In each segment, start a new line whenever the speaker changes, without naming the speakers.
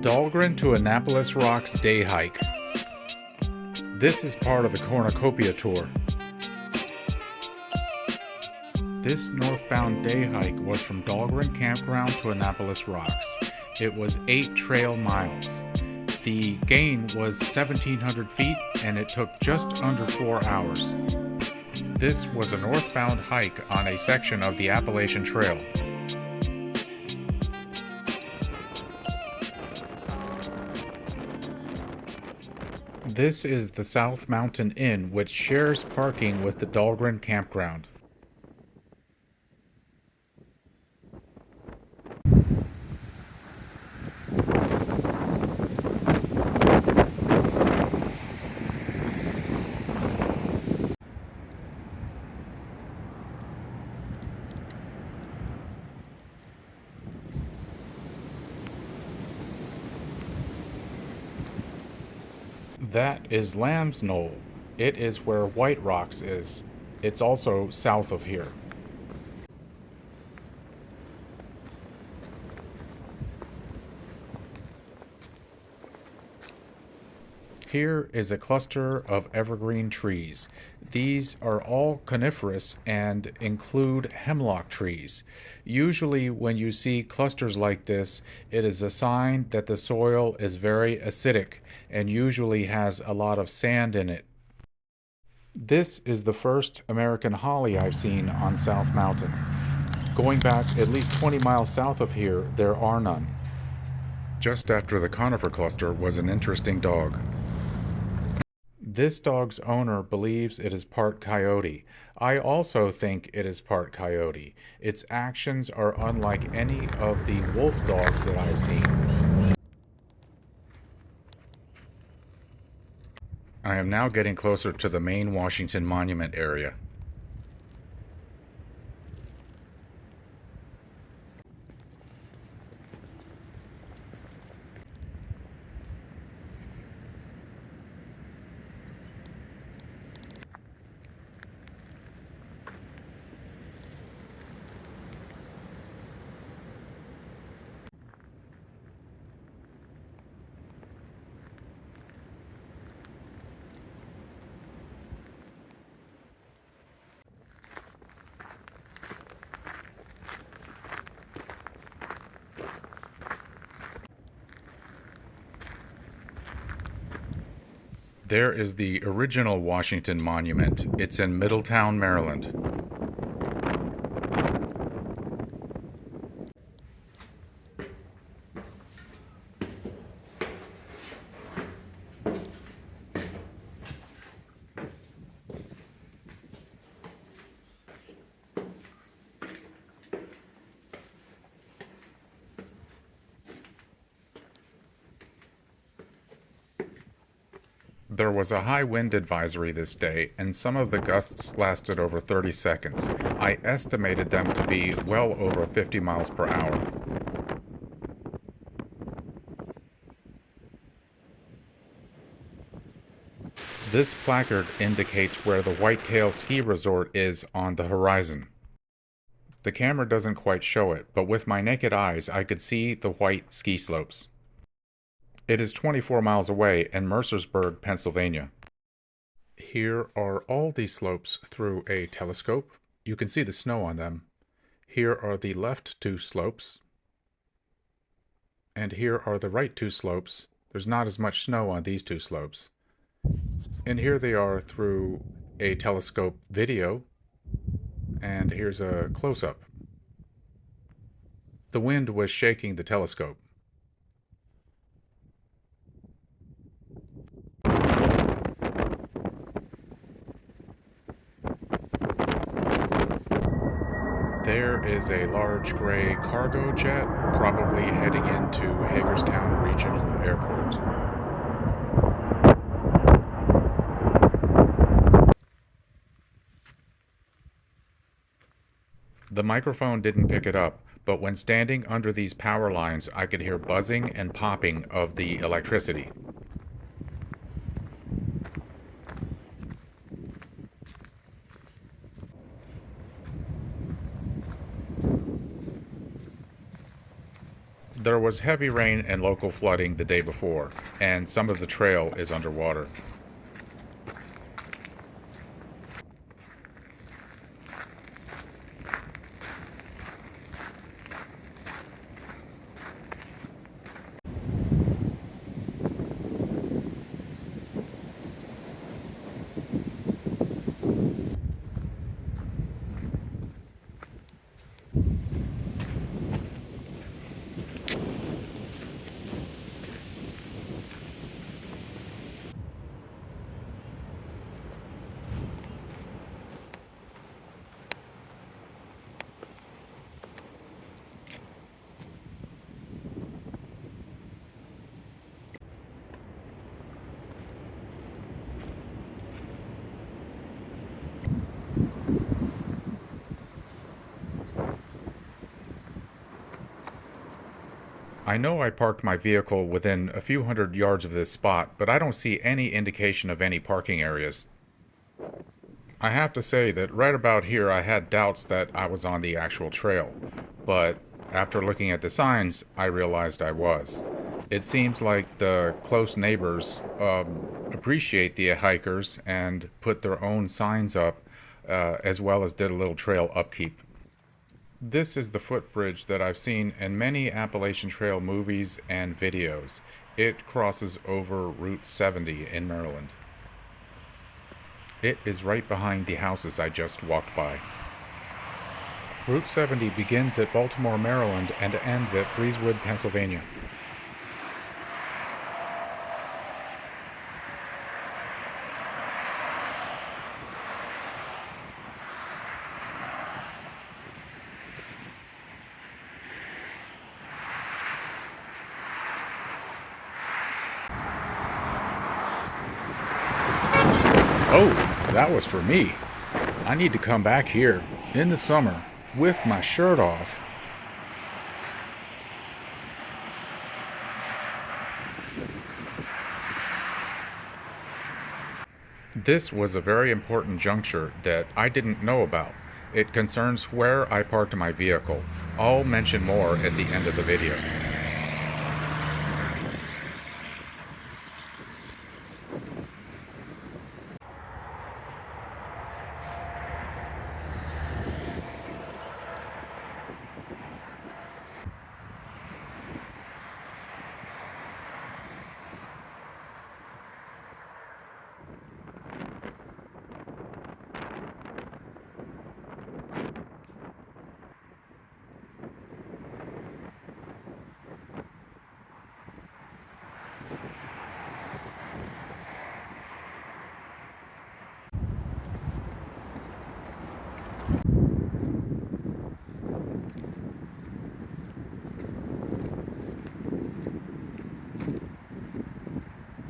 Dahlgren to Annapolis Rocks Day Hike. This is part of the Cornucopia Tour. This northbound day hike was from Dahlgren Campground to Annapolis Rocks. It was 8 trail miles. The gain was 1,700 feet and it took just under 4 hours. This was a northbound hike on a section of the Appalachian Trail. This is the South Mountain Inn, which shares parking with the Dahlgren Campground. That is Lamb's Knoll. It is where White Rocks is. It's also south of here. Here is a cluster of evergreen trees. These are all coniferous and include hemlock trees. Usually when you see clusters like this, it is a sign that the soil is very acidic and usually has a lot of sand in it. This is the first American holly I've seen on South Mountain. Going back at least 20 miles south of here, there are none. Just after the conifer cluster was an interesting dog. This dog's owner believes it is part coyote. I also think it is part coyote. Its actions are unlike any of the wolf dogs that I've seen. I am now getting closer to the main Washington Monument area. There is the original Washington Monument. It's in Middletown, Maryland. There was a high wind advisory this day, and some of the gusts lasted over 30 seconds. I estimated them to be well over 50 miles per hour. This placard indicates where the Whitetail Ski Resort is on the horizon. The camera doesn't quite show it, but with my naked eyes I could see the white ski slopes. It is 24 miles away in Mercersburg, Pennsylvania. Here are all these slopes through a telescope. You can see the snow on them. Here are the left 2 slopes. And here are the right 2 slopes. There's not as much snow on these 2 slopes. And here they are through a telescope video. And here's a close-up. The wind was shaking the telescope. There is a large gray cargo jet, probably heading into Hagerstown Regional Airport. The microphone didn't pick it up, but when standing under these power lines, I could hear buzzing and popping of the electricity. There was heavy rain and local flooding the day before, and some of the trail is underwater. I know I parked my vehicle within a few hundred yards of this spot, but I don't see any indication of any parking areas. I have to say that right about here I had doubts that I was on the actual trail, but after looking at the signs, I realized I was. It seems like the close neighbors appreciate the hikers and put their own signs up, as well as did a little trail upkeep. This is the footbridge that I've seen in many Appalachian Trail movies and videos. It crosses over Route 70 in Maryland. It is right behind the houses I just walked by. Route 70 begins at Baltimore, Maryland and ends at Breezewood, Pennsylvania. Oh, that was for me. I need to come back here in the summer with my shirt off. This was a very important juncture that I didn't know about. It concerns where I parked my vehicle. I'll mention more at the end of the video.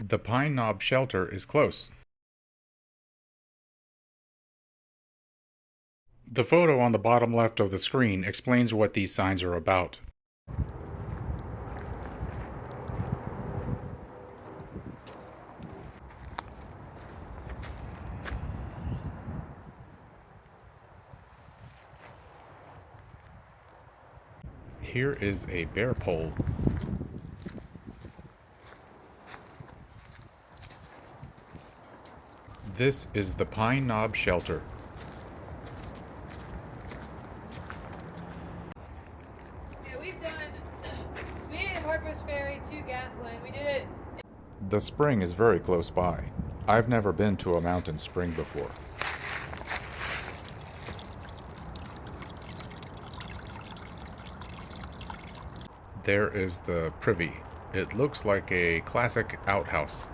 The Pine Knob Shelter is close. The photo on the bottom left of the screen explains what these signs are about. Here is a bear pole. This is the Pine Knob Shelter.
Yeah, we did Harper's Ferry to Gathland. We did it.
The spring is very close by. I've never been to a mountain spring before. There is the privy. It looks like a classic outhouse.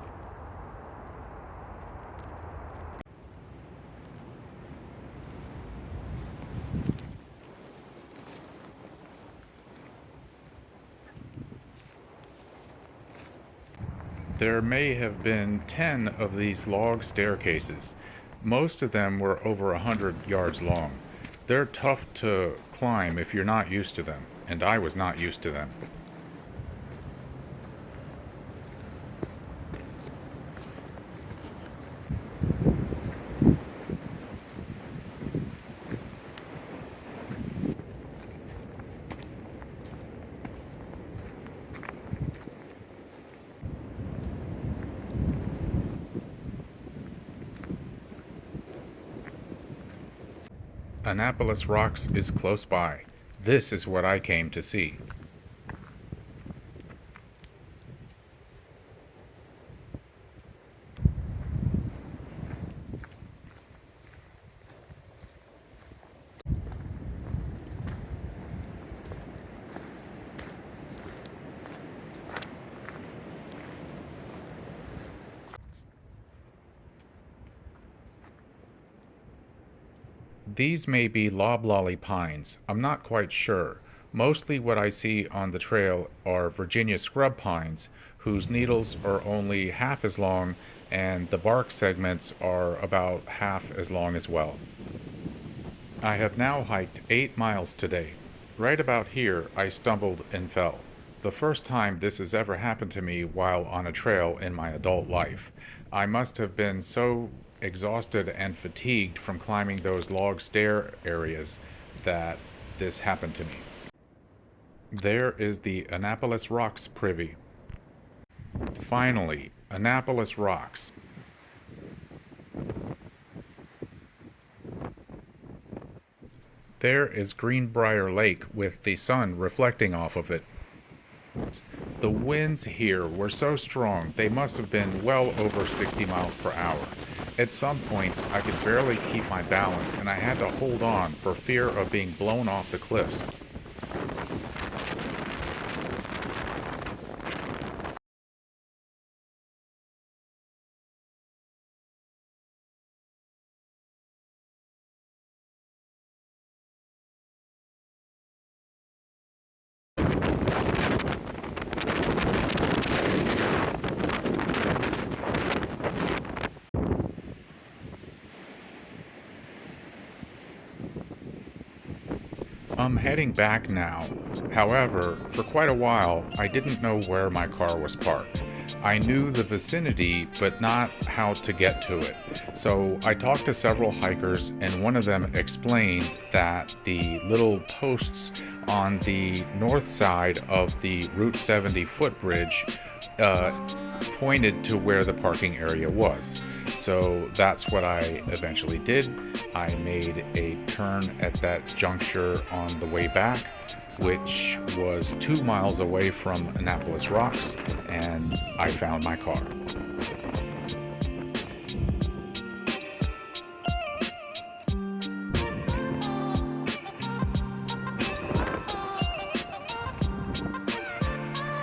There may have been 10 of these log staircases. Most of them were over 100 yards long. They're tough to climb if you're not used to them, and I was not used to them. Annapolis Rocks is close by. This is what I came to see. These may be loblolly pines. I'm not quite sure. Mostly what I see on the trail are Virginia scrub pines, whose needles are only half as long and the bark segments are about half as long as well. I have now hiked 8 miles today. Right about here, I stumbled and fell. The first time this has ever happened to me while on a trail in my adult life. I must have been so exhausted and fatigued from climbing those log stair areas that this happened to me. There is the Annapolis Rocks privy. Finally, Annapolis Rocks. There is Greenbrier Lake with the sun reflecting off of it. The winds here were so strong they must have been well over 60 miles per hour. At some points I could barely keep my balance and I had to hold on for fear of being blown off the cliffs. I'm heading back now. However, for quite a while, I didn't know where my car was parked. I knew the vicinity, but not how to get to it. So I talked to several hikers, and one of them explained that the little posts on the north side of the Route 70 footbridge pointed to where the parking area was. So that's what I eventually did. I made a turn at that juncture on the way back, which was 2 miles away from Annapolis Rocks, and I found my car.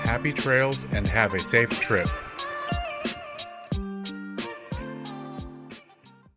Happy trails and have a safe trip.